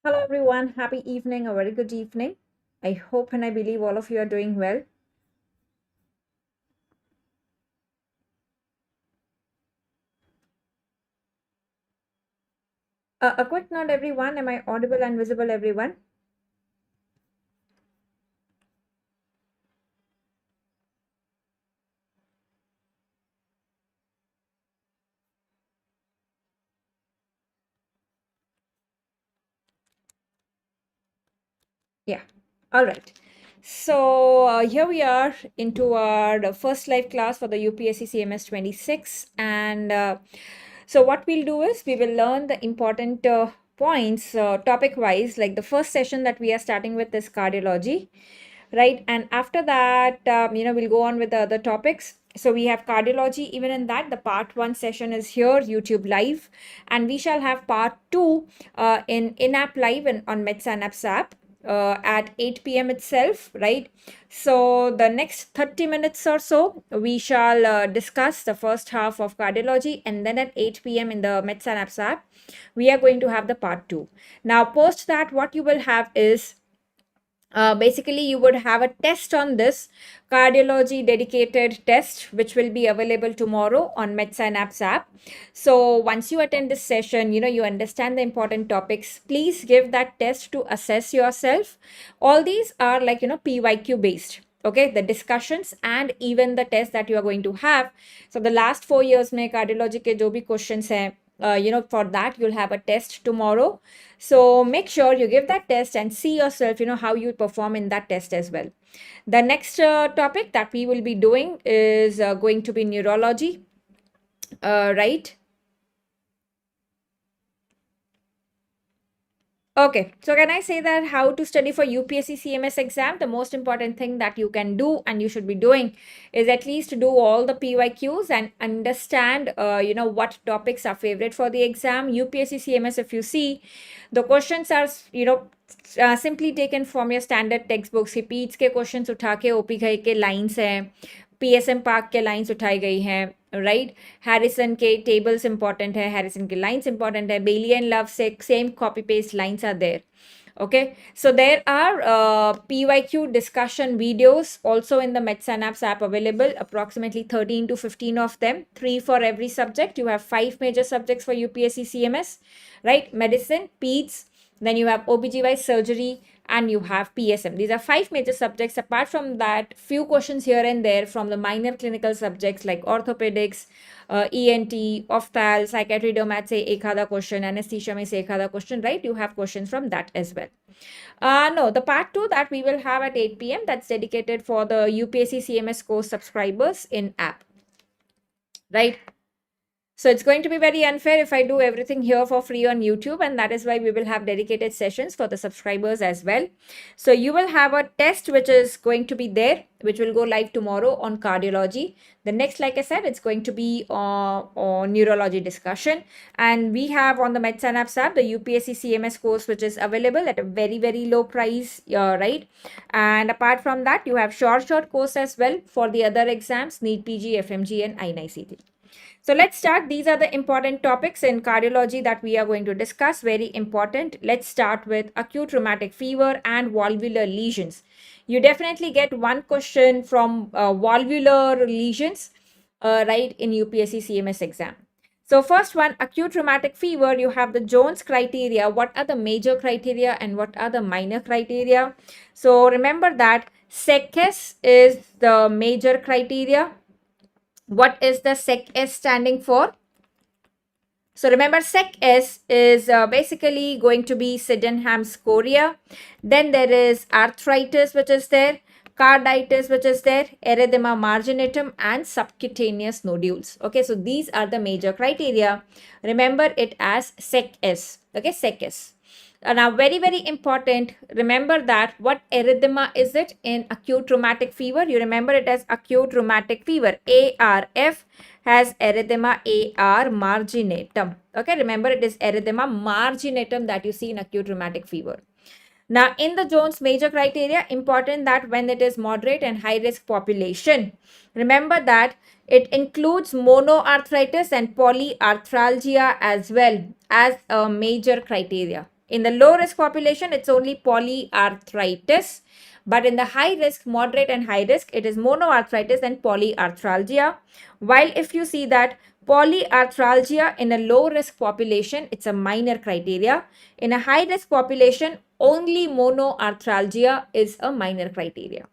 Hello everyone, happy evening, a very good evening. I hope and I believe all of you are doing well. A quick note everyone, am I audible and visible everyone? Yeah, all right. So here we are into our first live class for the UPSC CMS 26 and so what we'll do is we will learn the important points topic wise, like the first session that we are starting with is cardiology, right? And after that, we'll go on with the other topics. So we have cardiology. Even in that, the part 1 session is here, YouTube live, and we shall have part 2 in-app live and on Medsynapse app at 8 p.m. itself, right? So the next 30 minutes or so, we shall discuss the first half of cardiology, and then at 8 p.m. in the Medsynapse app, we are going to have the part 2. Now, post that, what you will have is basically you would have a test on this cardiology dedicated test which will be available tomorrow on Medsynapse app. So once you attend this session, you understand the important topics, please give that test to assess yourself. All these are like PYQ based, okay, the discussions and even the test that you are going to have. So the last 4 years mein cardiology ke jo bhi questions hain, for that you'll have a test tomorrow. So make sure you give that test and see yourself, how you perform in that test as well. The next topic that we will be doing is going to be neurology, right? Okay, so can I say that how to study for UPSC CMS exam? The most important thing that you can do and you should be doing is at least do all the PYQs and understand, what topics are favorite for the exam. UPSC CMS, if you see, the questions are, simply taken from your standard textbooks. Repeats के questions उठा के OP Ghai के lines हैं, PSM park के lines उठाई गई हैं, right? Harrison के टेबल्स इंपॉर्टेंट है, हैरिसन के लाइन्स इंपॉर्टेंट है, बेली एंड लव से same copy paste lines are there. Okay, so there are PYQ discussion videos also in the Medsynapse app available, approximately 13 to 15 of them, 3 for every subject. You have 5 major subjects for UPSC CMS, right? Medicine, peds, then you have OBGY, surgery, and you have PSM. These are 5 major subjects. Apart from that, few questions here and there from the minor clinical subjects like orthopedics, ENT, ophthalm, psychiatry, dermat से एक आधा question, anesthesia में से एक आधा question, right? You have questions from that as well. No, the part 2 that we will have at 8 p.m. that's dedicated for the UPSC CMS course subscribers in app, right? So it's going to be very unfair if I do everything here for free on YouTube, and that is why we will have dedicated sessions for the subscribers as well. So you will have a test which is going to be there, which will go live tomorrow on cardiology. The next, like I said, it's going to be on neurology discussion. And we have on the Medsynapse app, the UPSC CMS course, which is available at a very, very low price, right? And apart from that, you have short course as well for the other exams, NEETPG, FMG, and INICET. So let's start. These are the important topics in cardiology that we are going to discuss. Very important. Let's start with acute rheumatic fever and valvular lesions. You definitely get one question from valvular lesions, right, in UPSC CMS exam. So first one, acute rheumatic fever, you have the Jones criteria. What are the major criteria and what are the minor criteria? So remember that SECS is the major criteria. What is the SEC-S standing for? So remember, SEC-S is basically going to be Sydenham's chorea. Then there is arthritis, which is there, carditis, which is there, erythema marginatum, and subcutaneous nodules. Okay, so these are the major criteria. Remember it as SEC-S. Okay, SEC-S. Now, very, very important, remember that what erythema is it in acute rheumatic fever? You remember it as acute rheumatic fever. ARF has erythema AR marginatum. Okay, remember it is erythema marginatum that you see in acute rheumatic fever. Now, in the Jones major criteria, important that when it is moderate and high risk population, remember that it includes monoarthritis and polyarthralgia as well as a major criteria In the low risk population, it's only polyarthritis. But in the high risk, moderate and high risk, it is monoarthritis and polyarthralgia. While if you see that polyarthralgia in a low risk population, it's a minor criteria. In a high risk population, only monoarthralgia is a minor criteria.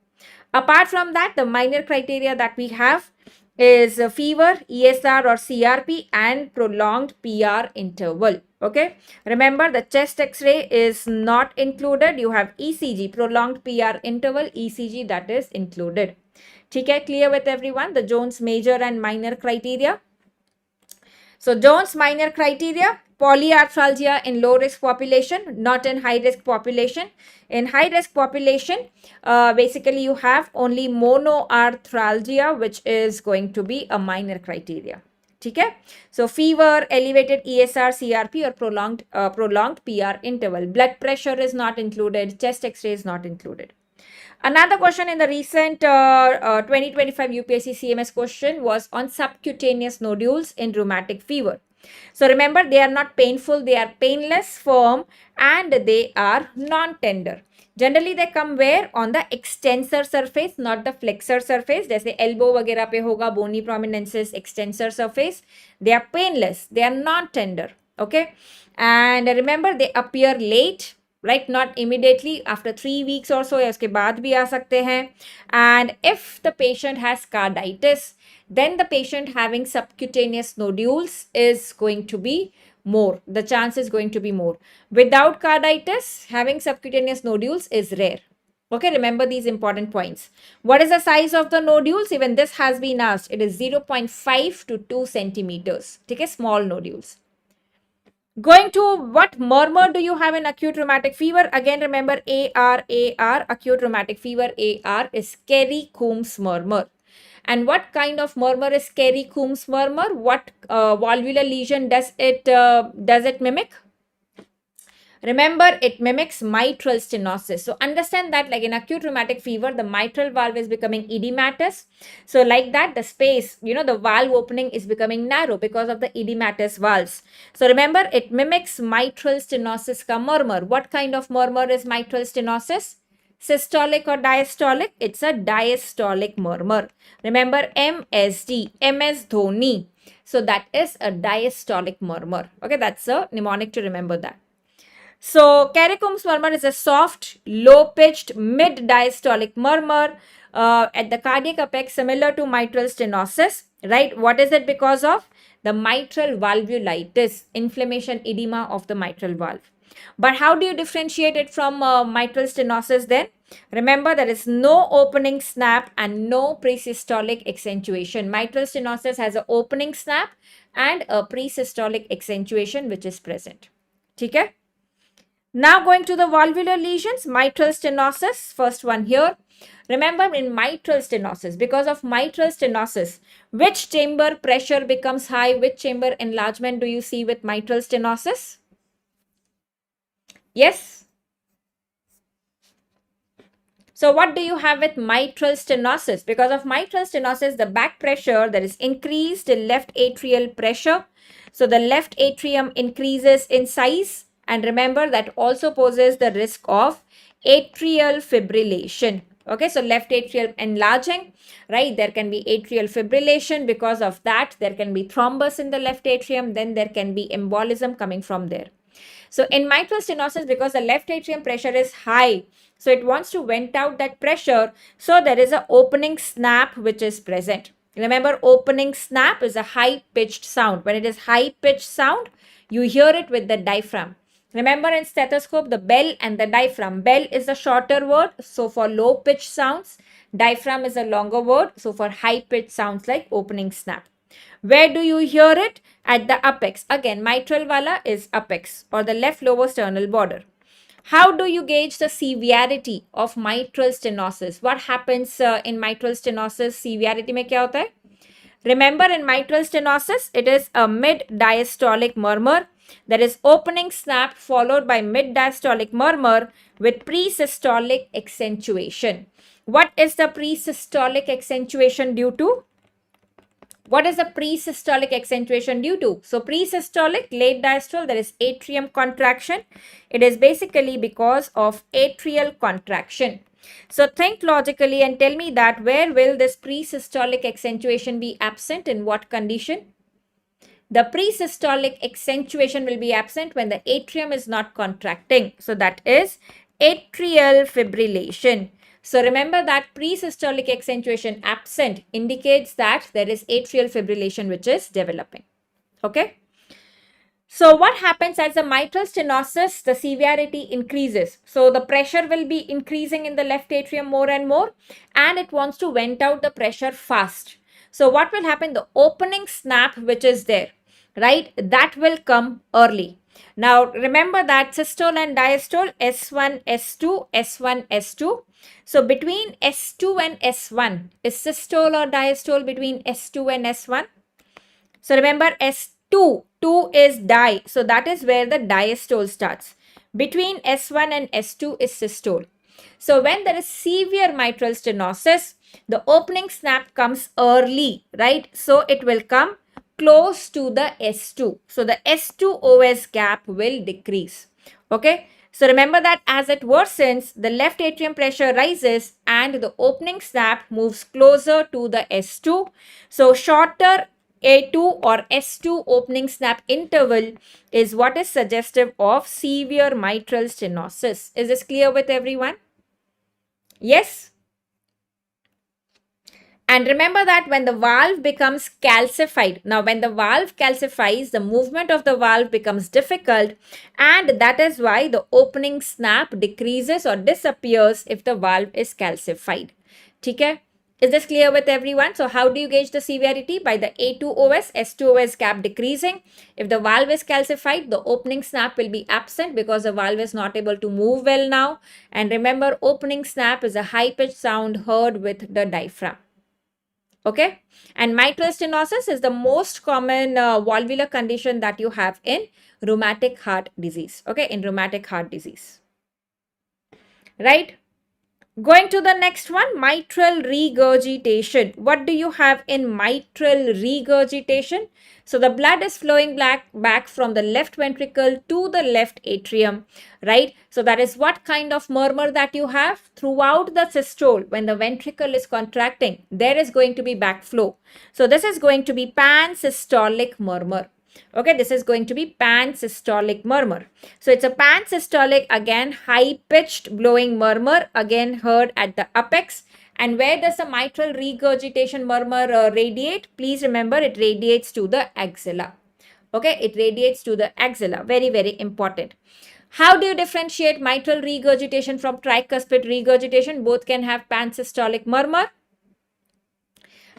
Apart from that, the minor criteria that we have is fever, ESR or CRP, and prolonged PR interval. Okay. Remember, the chest X-ray is not included. You have ECG, prolonged PR interval, ECG that is included. Okay, clear with everyone? The Jones major and minor criteria. So Jones minor criteria, polyarthralgia in low risk population, not in high risk population. In high risk population, basically you have only monoarthralgia, which is going to be a minor criteria. Okay? So fever, elevated ESR, CRP or prolonged PR interval. Blood pressure is not included. Chest X-ray is not included. Another question in the recent 2025 UPSC CMS question was on subcutaneous nodules in rheumatic fever. So remember, they are not painful, they are painless, firm, and they are non-tender. Generally, they come where? On the extensor surface, not the flexor surface. जैसे elbow वगैरह पे होगा, bony prominences, extensor surface. They are painless, they are non-tender. Okay, and remember, they appear late. Right, not immediately, after 3 weeks or so, या उसके बाद भी आ सकते हैं. And if the patient has carditis, then the patient having subcutaneous nodules is going to be more. The chance is going to be more. Without carditis, having subcutaneous nodules is rare. Okay, remember these important points. What is the size of the nodules? Even this has been asked. It is 0.5 to 2 centimeters. Okay, small nodules. Going to what murmur do you have in acute rheumatic fever? Again, remember AR, acute rheumatic fever, AR is Kerry-Coombs murmur. And what kind of murmur is Kerry-Coombs murmur? What valvular lesion does it mimic? Remember, it mimics mitral stenosis. So understand that like in acute rheumatic fever, the mitral valve is becoming edematous. So like that, the space, the valve opening is becoming narrow because of the edematous valves. So remember, it mimics mitral stenosis ka murmur. What kind of murmur is mitral stenosis? Systolic or diastolic? It's a diastolic murmur. Remember, MSD, MS Dhoni. So that is a diastolic murmur. Okay, that's a mnemonic to remember that. So, Kerry-Coombs murmur is a soft, low-pitched, mid-diastolic murmur at the cardiac apex similar to mitral stenosis, right? What is it because of? The mitral valvulitis, inflammation, edema of the mitral valve. But how do you differentiate it from mitral stenosis then? Remember, there is no opening snap and no presystolic accentuation. Mitral stenosis has an opening snap and a presystolic accentuation which is present. Okay? Now going to the valvular lesions, mitral stenosis, first one here. Remember, in mitral stenosis, because of mitral stenosis, which chamber pressure becomes high? Which chamber enlargement do you see with mitral stenosis? Yes? So what do you have with mitral stenosis? Because of mitral stenosis, the back pressure, there is increased left atrial pressure. So the left atrium increases in size. And remember, that also poses the risk of atrial fibrillation. Okay, so left atrial enlarging, right? There can be atrial fibrillation. Because of that, there can be thrombus in the left atrium. Then there can be embolism coming from there. So in mitral stenosis, because the left atrium pressure is high, so it wants to vent out that pressure. So there is an opening snap which is present. Remember, opening snap is a high-pitched sound. When it is high-pitched sound, you hear it with the diaphragm. Remember, in stethoscope, the bell and the diaphragm. Bell is a shorter word, so for low-pitched sounds. Diaphragm is a longer word, so for high-pitched sounds like opening snap. Where do you hear it? At the apex. Again, mitral valve is apex or the left lower sternal border. How do you gauge the severity of mitral stenosis? What happens in mitral stenosis? Severity mein kya hota hai? Remember, in mitral stenosis, it is a mid-diastolic murmur. There is opening snap followed by mid-diastolic murmur with presystolic accentuation. What is the presystolic accentuation due to? What is the pre-systolic accentuation due to? So pre-systolic, late diastole, there is atrium contraction. It is basically because of atrial contraction. So think logically and tell me that where will this pre-systolic accentuation be absent, in what condition? The pre-systolic accentuation will be absent when the atrium is not contracting. So that is atrial fibrillation. So remember that pre-systolic accentuation absent indicates that there is atrial fibrillation which is developing. Okay. So what happens as the mitral stenosis, the severity increases. So the pressure will be increasing in the left atrium more and more, and it wants to vent out the pressure fast. So what will happen? The opening snap which is there, right, that will come early. Now remember that systole and diastole, S1, S2, S1, S2. So between S2 and S1, is systole or diastole between S2 and S1? So remember S2, 2 is di. So that is where the diastole starts. Between S1 and S2 is systole. So when there is severe mitral stenosis, the opening snap comes early, right? So it will come close to the S2. So the S2 OS gap will decrease. Okay. So remember that as it worsens, the left atrium pressure rises and the opening snap moves closer to the S2. So shorter A2 or S2 opening snap interval is what is suggestive of severe mitral stenosis. Is this clear with everyone? Yes? And remember that when the valve becomes calcified, now when the valve calcifies, the movement of the valve becomes difficult, and that is why the opening snap decreases or disappears if the valve is calcified. Okay? Is this clear with everyone? So how do you gauge the severity? By the A2OS, S2OS gap decreasing. If the valve is calcified, the opening snap will be absent because the valve is not able to move well now. And remember, opening snap is a high-pitched sound heard with the diaphragm. Okay, and mitral stenosis is the most common valvular condition that you have in rheumatic heart disease. Okay, in rheumatic heart disease. Right? Going to the next one, mitral regurgitation. What do you have in mitral regurgitation? So the blood is flowing back from the left ventricle to the left atrium, right? So that is what kind of murmur that you have throughout the systole. When the ventricle is contracting, there is going to be backflow. So this is going to be pansystolic murmur. Okay, this is going to be pansystolic murmur. So it's a pansystolic, again, high-pitched blowing murmur, again heard at the apex. And where does the mitral regurgitation murmur radiate? Please remember, it radiates to the axilla. Okay, it radiates to the axilla. Very, very important. How do you differentiate mitral regurgitation from tricuspid regurgitation? Both can have pansystolic murmur.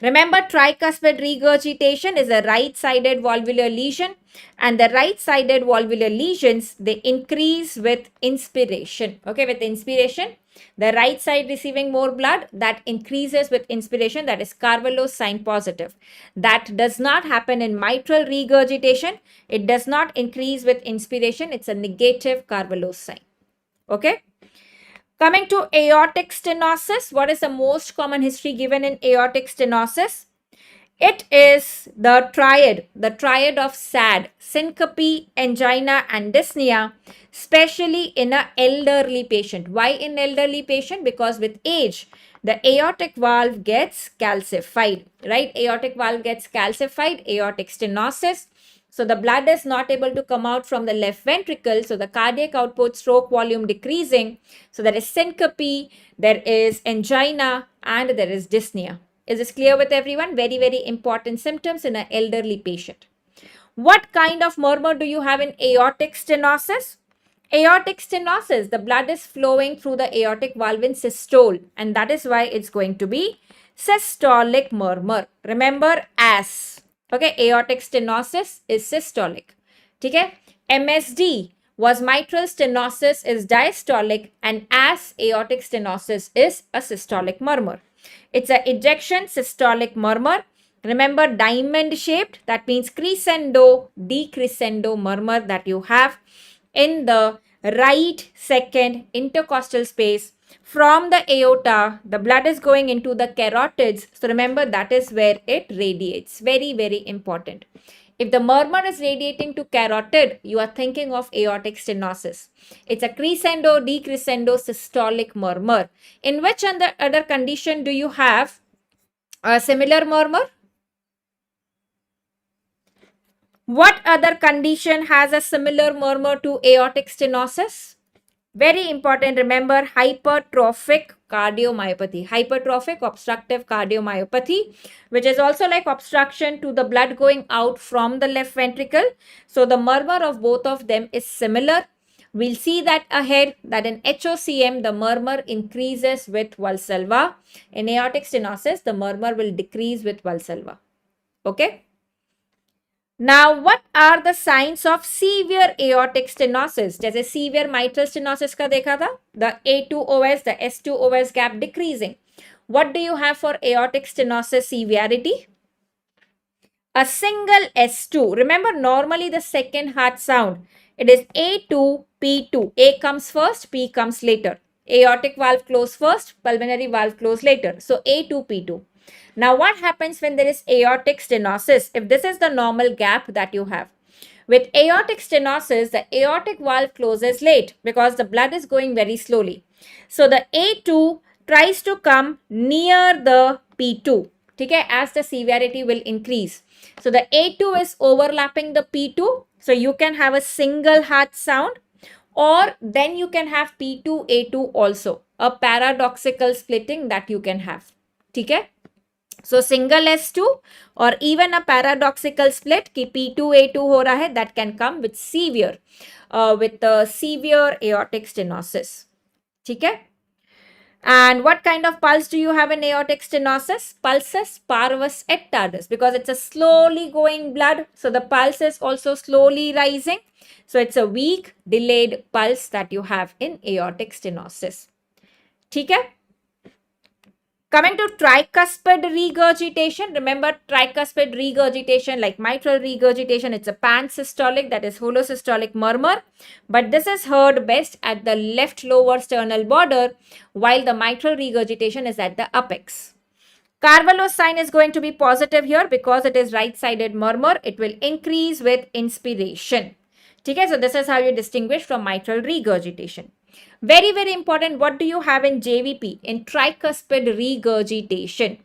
Remember, tricuspid regurgitation is a right-sided valvular lesion, and the right-sided valvular lesions, they increase with inspiration. Okay, with inspiration, the right side receiving more blood, that increases with inspiration, that is Carvalho's sign positive. That does not happen in mitral regurgitation. It does not increase with inspiration. It's a negative Carvalho's sign. Okay. Coming to aortic stenosis, what is the most common history given in aortic stenosis? It is the triad of SAD, syncope, angina and dyspnea, especially in an elderly patient. Why in elderly patient? Because with age, the aortic valve gets calcified, right? Aortic valve gets calcified, aortic stenosis. So the blood is not able to come out from the left ventricle. So the cardiac output, stroke volume decreasing. So there is syncope, there is angina, and there is dyspnea. Is this clear with everyone? Very, very important symptoms in an elderly patient. What kind of murmur do you have in aortic stenosis? Aortic stenosis, the blood is flowing through the aortic valve in systole, and that is why it's going to be systolic murmur. Remember, as. Okay, aortic stenosis is systolic. Okay, MSD was mitral stenosis is diastolic, and as aortic stenosis is a systolic murmur. It's an ejection systolic murmur. Remember, diamond shaped, that means crescendo, decrescendo murmur that you have in the right second intercostal space. From the aorta, the blood is going into the carotids. So remember, that is where it radiates. Very, very important. If the murmur is radiating to carotid, you are thinking of aortic stenosis. It's a crescendo, decrescendo, systolic murmur. In which other condition do you have a similar murmur? What other condition has a similar murmur to aortic stenosis? Very important, remember, hypertrophic cardiomyopathy. Hypertrophic obstructive cardiomyopathy, which is also like obstruction to the blood going out from the left ventricle. So the murmur of both of them is similar. We'll see that ahead, that in HOCM, the murmur increases with Valsalva. In aortic stenosis, the murmur will decrease with Valsalva. Okay. Now, what are the signs of severe aortic stenosis? जैसे severe mitral stenosis का देखा था, the A2OS, the S2OS gap decreasing. What do you have for aortic stenosis severity? A single S2. Remember, normally the second heart sound, it is A2, P2. A comes first, P comes later. Aortic valve close first, pulmonary valve close later. So A2, P2. Now, what happens when there is aortic stenosis? If this is the normal gap that you have. With aortic stenosis, the aortic valve closes late because the blood is going very slowly. So, the A2 tries to come near the P2. Okay, as the severity will increase. So, the A2 is overlapping the P2. So, you can have a single heart sound, or then you can have P2, A2 also. A paradoxical splitting that you can have. Okay. So single S2 or even a paradoxical split ki P2 A2 ho raha hai, that can come with severe aortic stenosis. Okay? And what kind of pulse do you have in aortic stenosis? Pulsus parvus et tardus, because it's a slowly going blood. So the pulse is also slowly rising. So it's a weak delayed pulse that you have in aortic stenosis. Okay? Coming to tricuspid regurgitation, remember tricuspid regurgitation, like mitral regurgitation, it's a pansystolic, that is holosystolic murmur, but this is heard best at the left lower sternal border, while the mitral regurgitation is at the apex. Carvalho's sign is going to be positive here because it is right-sided murmur. It will increase with inspiration. Okay, so this is how you distinguish from mitral regurgitation. Very, very important. What do you have in JVP? In tricuspid regurgitation.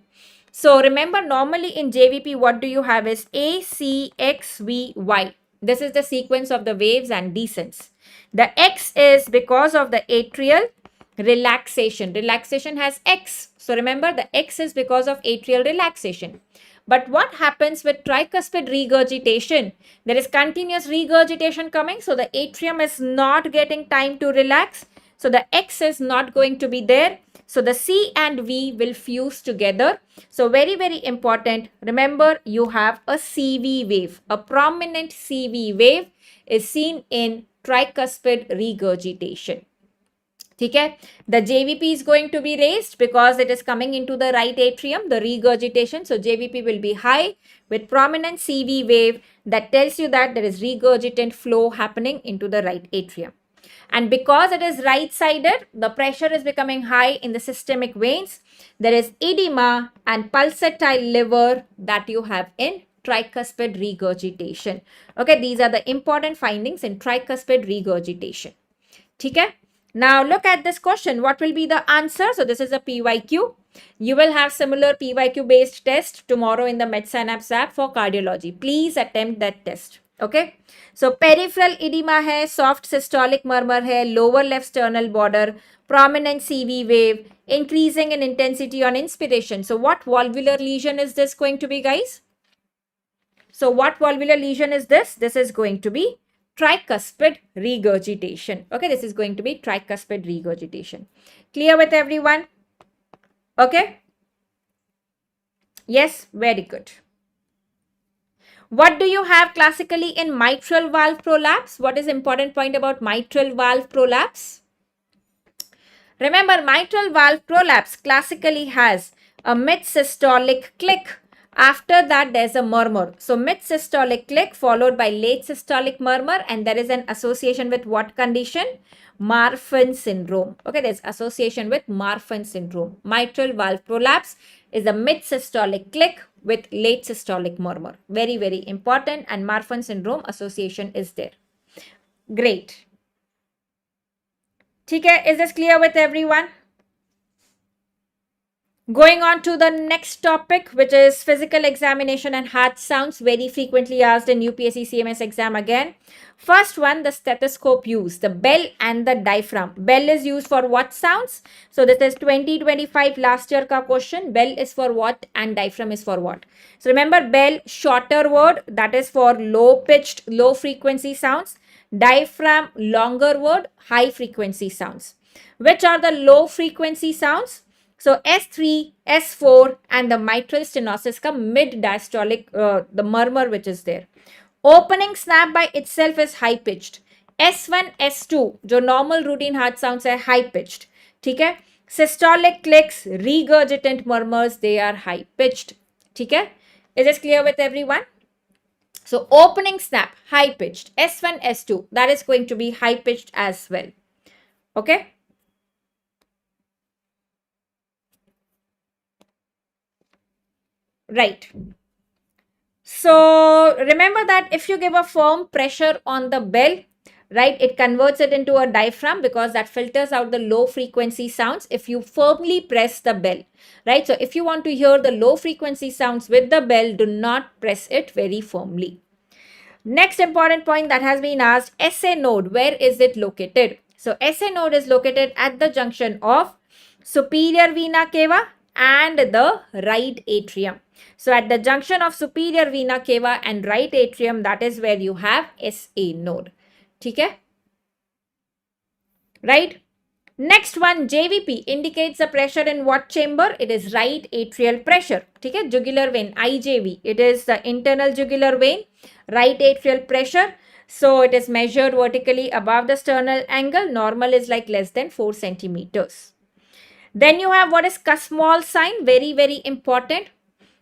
So remember, normally in JVP, what do you have is ACXVY. This is the sequence of the waves and descents. The X is because of the atrial relaxation. Relaxation has X. So remember, the X is because of atrial relaxation. But what happens with tricuspid regurgitation? There is continuous regurgitation coming. So the atrium is not getting time to relax. So the X is not going to be there. So the C and V will fuse together. So very, very important. Remember, you have a CV wave. A prominent CV wave is seen in tricuspid regurgitation. Okay? The JVP is going to be raised because it is coming into the right atrium, the regurgitation. So JVP will be high with prominent CV wave that tells you that there is regurgitant flow happening into the right atrium. And because it is right-sided, the pressure is becoming high in the systemic veins. There is edema and pulsatile liver that you have in tricuspid regurgitation. Okay, these are the important findings in tricuspid regurgitation. Okay? Now look at this question. What will be the answer? So this is a PYQ. You will have similar PYQ based test tomorrow in the Medsynapse app for cardiology. Please attempt that test. Okay. So peripheral edema hai, soft systolic murmur hai, lower left sternal border, prominent CV wave, increasing in intensity on inspiration. So what valvular lesion is this going to be, guys? So what valvular lesion is this? This is going to be tricuspid regurgitation. Okay, this is going to be tricuspid regurgitation. Clear with everyone? Okay. Yes, very good. What do you have classically in mitral valve prolapse? What is important point about mitral valve prolapse? Remember, mitral valve prolapse classically has a mid-systolic click, After that, there's a murmur. So mid-systolic click followed by late systolic murmur, and there is an association with what condition? Marfan syndrome. Okay, there's association with Marfan syndrome. Mitral valve prolapse is a mid-systolic click with late systolic murmur. Very, very important, and Marfan syndrome association is there. Great. Okay, is this clear with everyone? Going on to the next topic, which is physical examination and heart sounds, very frequently asked in UPSC CMS exam again. First one, the stethoscope use, the bell and the diaphragm. Bell is used for what sounds? So this is 2025 last year ka question. Bell is for what and diaphragm is for what? So remember, bell, shorter word, that is for low pitched, low frequency sounds. Diaphragm, longer word, high frequency sounds. Which are the low frequency sounds? So S3, S4 and the mitral stenosis ka mid diastolic, the murmur which is there. Opening snap by itself is high pitched. S1, S2 जो normal routine heart sounds है high pitched. ठीक है? Systolic clicks, regurgitant murmurs, they are high pitched. ठीक है? Is this clear with everyone? So opening snap, high pitched. S1, S2, that is going to be high pitched as well. Okay? Right. So remember that if you give a firm pressure on the bell, right, it converts it into a diaphragm because that filters out the low frequency sounds if you firmly press the bell, right? So if you want to hear the low frequency sounds with the bell, do not press it very firmly. Next important point that has been asked, SA node, where is it located? So SA node is located at the junction of superior vena cava and the right atrium. So at the junction of superior vena cava and right atrium, that is where you have SA node. Okay? Right? Next one, JVP indicates the pressure in what chamber? It is right atrial pressure. Okay? Jugular vein, IJV. It is the internal jugular vein, right atrial pressure. So it is measured vertically above the sternal angle. Normal is like less than 4 centimeters. Then you have what is Kussmaul sign, very, very important.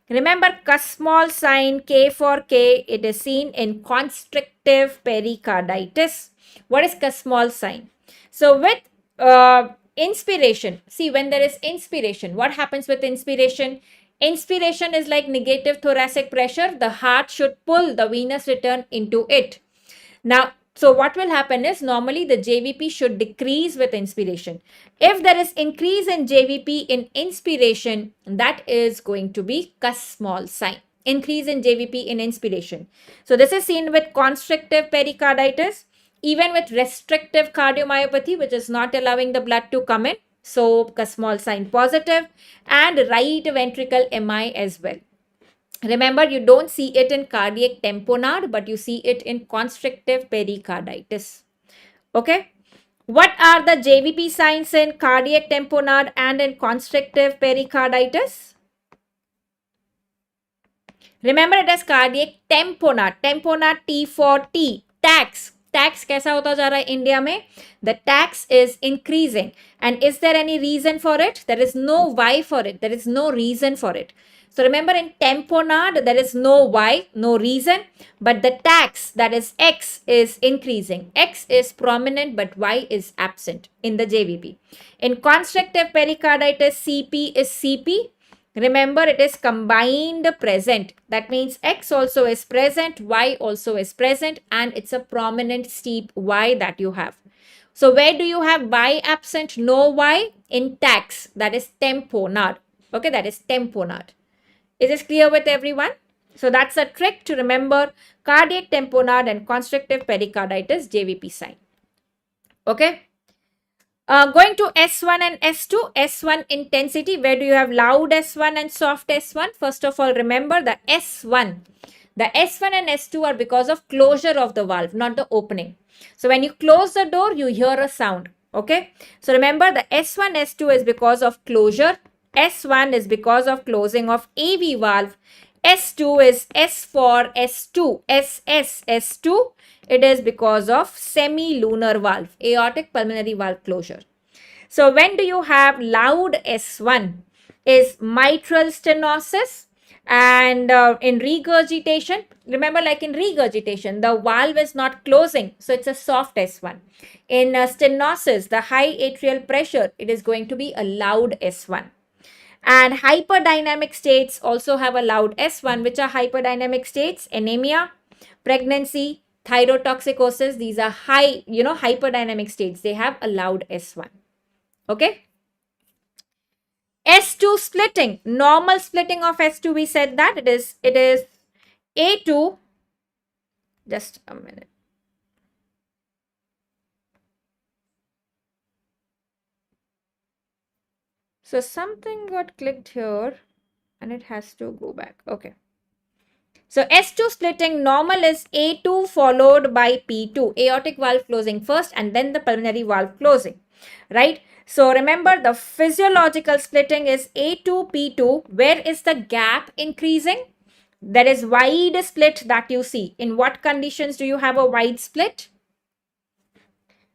Remember Kussmaul sign, K for K, it is seen in constrictive pericarditis. What is Kussmaul sign? So with inspiration, see when there is inspiration, what happens with inspiration? Inspiration is like negative thoracic pressure. The heart should pull the venous return into it. Now, so what will happen is normally the JVP should decrease with inspiration. If there is increase in JVP in inspiration, that is going to be Kussmaul sign. Increase in JVP in inspiration. So this is seen with constrictive pericarditis, even with restrictive cardiomyopathy, which is not allowing the blood to come in. So Kussmaul sign positive, and right ventricle MI as well. Remember, you don't see it in cardiac tamponade, but you see it in constrictive pericarditis. Okay. What are the JVP signs in cardiac tamponade and in constrictive pericarditis? Remember, it is cardiac tamponade. Tamponade, T for T. Tax. Tax कैसा होता जा रहा है India में? The tax is increasing. And is there any reason for it? There is no why for it. There is no reason for it. So remember, in tamponade, there is no why, no reason, but the tax, that is X, is increasing. X is prominent, but Y is absent in the JVP. In constrictive pericarditis, CP is CP. Remember, it is combined present. That means X also is present, Y also is present, and it's a prominent steep Y that you have. So where do you have Y absent, no Y? In tax, that is tamponade. Okay, that is tamponade. Is this clear with everyone? So that's a trick to remember cardiac tamponade and constrictive pericarditis JVP sign. Okay. Going to S1 and S2. S1 intensity. Where do you have loud S1 and soft S1? First of all, remember the S1. The S1 and S2 are because of closure of the valve, not the opening. So when you close the door, you hear a sound. Okay. So remember, the S1, S2 is because of closure. S1 is because of closing of AV valve. S2 is S for S2. SS, S2. It is because of semilunar valve, aortic pulmonary valve closure. So when do you have loud S1? Is mitral stenosis, And in regurgitation, remember, like in regurgitation, the valve is not closing, so it's a soft S1. In stenosis, the high atrial pressure, it is going to be a loud S1. And hyperdynamic states also have a loud S1. Which are hyperdynamic states? Anemia, pregnancy, thyrotoxicosis. These are high, hyperdynamic states. They have a loud S1. Okay. S2 splitting, normal splitting of S2, we said that it is A2, just a minute. So something got clicked here and it has to go back. Okay. So S2 splitting, normal is A2 followed by P2, aortic valve closing first and then the pulmonary valve closing, right? So remember, the physiological splitting is A2, P2. Where is the gap increasing? There is wide split that you see. In what conditions do you have a wide split?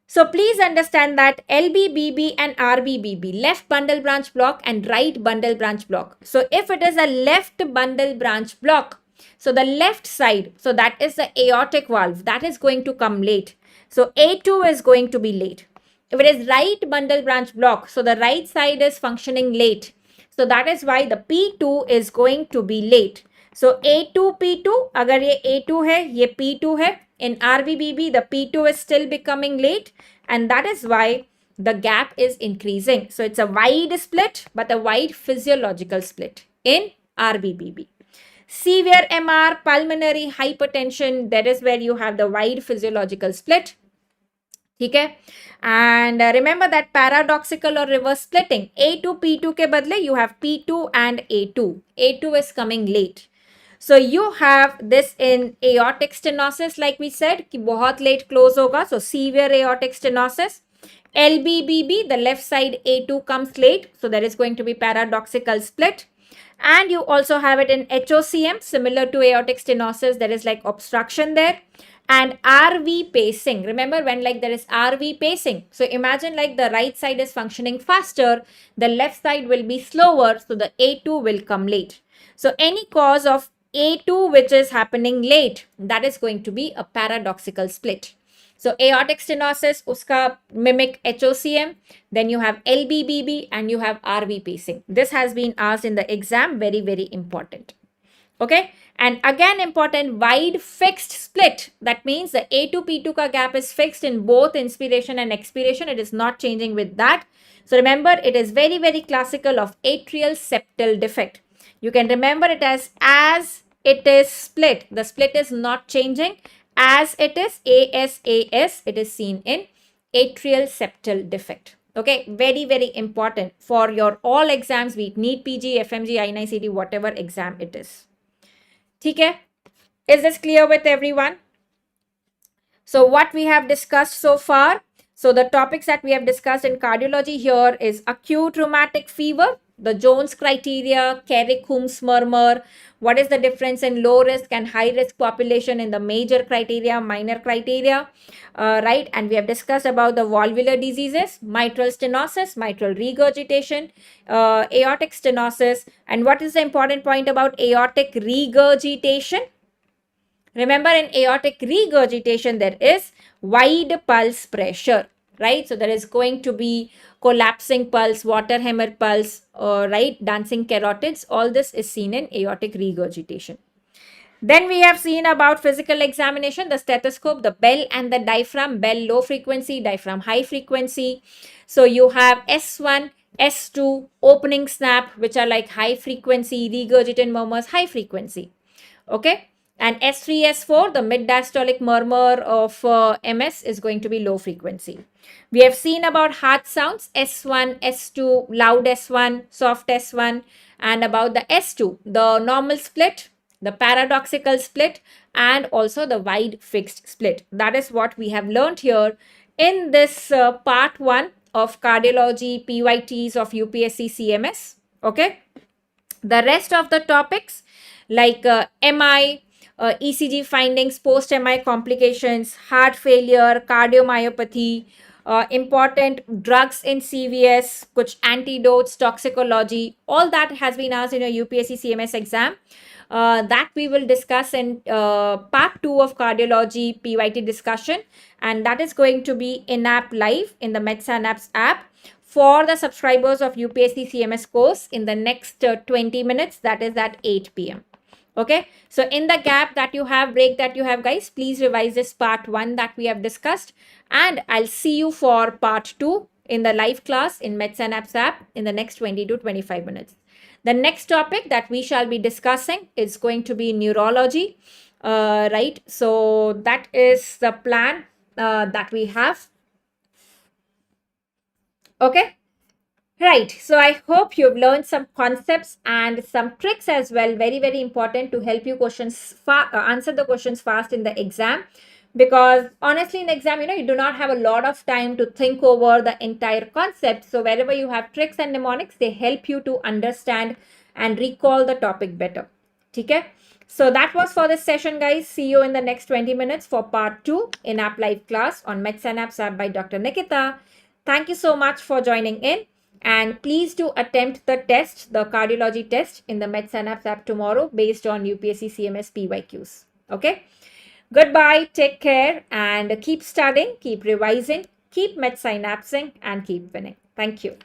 So please understand that LBBB and RBBB, left bundle branch block and right bundle branch block. So if it is a left bundle branch block, so the left side, so that is the aortic valve, that is going to come late. So A2 is going to be late. If it is right bundle branch block, so the right side is functioning late. So that is why the P2 is going to be late. So A2, P2, agar ye A2 hai, ye P2 hai. In RBBB, the P2 is still becoming late, and that is why the gap is increasing. So it's a wide split, but a wide physiological split in RBBB. Severe MR, pulmonary hypertension, that is where you have the wide physiological split. Okay, and remember that paradoxical or reverse splitting, A2 P2 ke badle you have P2 and A2. A2 is coming late. So you have this in aortic stenosis, like we said, कि बहुत late close होगा. So severe aortic stenosis. LBBB, the left side A2 comes late. So there is going to be paradoxical split. And you also have it in HOCM, similar to aortic stenosis. There is like obstruction there. And RV pacing. Remember when like there is RV pacing. So imagine like the right side is functioning faster. The left side will be slower. So the A2 will come late. So any cause of A2 which is happening late, that is going to be a paradoxical split. So aortic stenosis, uska mimic HOCM, then you have LBBB and you have RV pacing. This has been asked in the exam, very, very important. Okay, and again important, wide fixed split. That means the A2 P2 ka gap is fixed in both inspiration and expiration. It is not changing with that. So remember, it is very, very classical of atrial septal defect. You can remember it as it is split. The split is not changing. As it is ASAS, it is seen in atrial septal defect. Okay, very, very important for your all exams, be it NEETPG, FMG, INICET, whatever exam it is. Okay, is this clear with everyone? So what we have discussed so far, so the topics that we have discussed in cardiology here is acute rheumatic fever, the Jones criteria, Carrick-Holmes murmur, what is the difference in low risk and high risk population in the major criteria, minor criteria, right? And we have discussed about the valvular diseases, mitral stenosis, mitral regurgitation, aortic stenosis. And what is the important point about aortic regurgitation? Remember, in aortic regurgitation, there is wide pulse pressure, right? So there is going to be collapsing pulse, water hammer pulse, right? Dancing carotids. All this is seen in aortic regurgitation. Then we have seen about physical examination, the stethoscope, the bell and the diaphragm, bell low frequency, diaphragm high frequency. So you have S1, S2, opening snap, which are like high frequency, regurgitant murmurs, high frequency. Okay. And S3, S4, the mid-diastolic murmur of MS is going to be low frequency. We have seen about heart sounds, S1, S2, loud S1, soft S1, and about the S2, the normal split, the paradoxical split, and also the wide fixed split. That is what we have learned here in this part 1 of cardiology PYTs of UPSC CMS. Okay. The rest of the topics like MI, ECG findings, post-MI complications, heart failure, cardiomyopathy, important drugs in CVS, kuch antidotes, toxicology, all that has been asked in your UPSC CMS exam. That we will discuss in part 2 of cardiology PYT discussion, and that is going to be in app live in the Medsynapse app for the subscribers of UPSC CMS course in the next 20 minutes, that is at 8 p.m. Okay, so in the gap that you have, break that you have, guys, please revise this part 1 that we have discussed, and I'll see you for part 2 in the live class in Medsynapse app in the next 20 to 25 minutes. The next topic that we shall be discussing is going to be neurology, right? So that is the plan that we have. Okay. Right. So I hope you've learned some concepts and some tricks as well. Very, very important to help you answer the questions fast in the exam. Because honestly, in exam, you do not have a lot of time to think over the entire concept. So wherever you have tricks and mnemonics, they help you to understand and recall the topic better. Okay. So that was for this session, guys. See you in the next 20 minutes for part 2 in app live class on Medsynapse app by Dr. Nikita. Thank you so much for joining in. And please do attempt the test, the cardiology test in the Medsynapse app tomorrow based on UPSC CMS PYQs. Okay. Goodbye. Take care and keep studying, keep revising, keep Medsynapsing and keep winning. Thank you.